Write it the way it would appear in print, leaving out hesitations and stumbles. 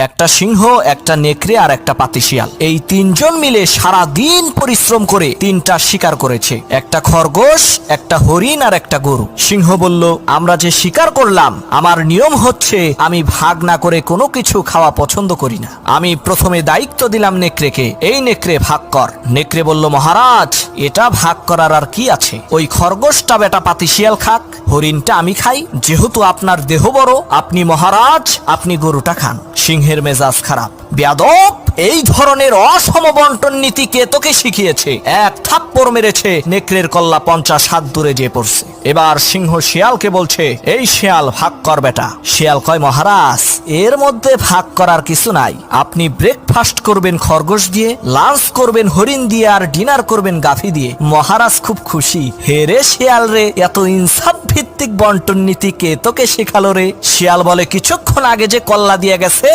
একটা সিংহ, একটা নেকড়ে আর একটা পাতিশিয়াল, এই তিনজন মিলে সারা দিন পরিশ্রম করে তিনটা শিকার করেছে, একটা খরগোশ, একটা হরিণ আর একটা গরু। সিংহ বলল, আমরা যে শিকার করলাম, আমার নিয়ম হচ্ছে আমি ভাগ না করে কোনো কিছু খাওয়া পছন্দ করি না। আমি প্রথমে দায়িত্ব দিলাম নেকড়েকে, এই নেকড়ে ভাগ কর। নেকড়ে বলল, মহারাজ এটা ভাগ করার আর কি আছে, ওই খরগোশটা বেটা পাতিশিয়াল খাক, হরিণটা আমি খাই, যেহেতু আপনার দেহ বড়, আপনি মহারাজ, আপনি গরুটা খান। সিংহের মেজাজ খারাপ, বেয়াদব, এই ধরনের অসম বন্টন নীতি কে তোকে শিখিয়েছে? এক থাপ্পড় মেরেছে, নেকড়ের কল্লা 50 হাত দূরে যেয়ে পড়ছে। এবার সিংহ শিয়ালকে বলছে, এই শিয়াল ভাগ কর বেটা। শিয়াল কয়, মহারাজ এর মধ্যে ভাগ করার কিছু নাই, আপনি ব্রেকফাস্ট করবেন খরগোশ দিয়ে, লাঞ্চ করবেন হরিণ দিয়ে, আর ডিনার করবেন গাভী দিয়ে। মহারাজ খুব খুশি। হে রে শিয়াল রে, এত ইনসাফ ভিত্তিক বন্টন নীতি কে তোকে শেখালো রে? শিয়াল বলে, কিছুক্ষণ আগে যে কল্লা দিয়ে গেছে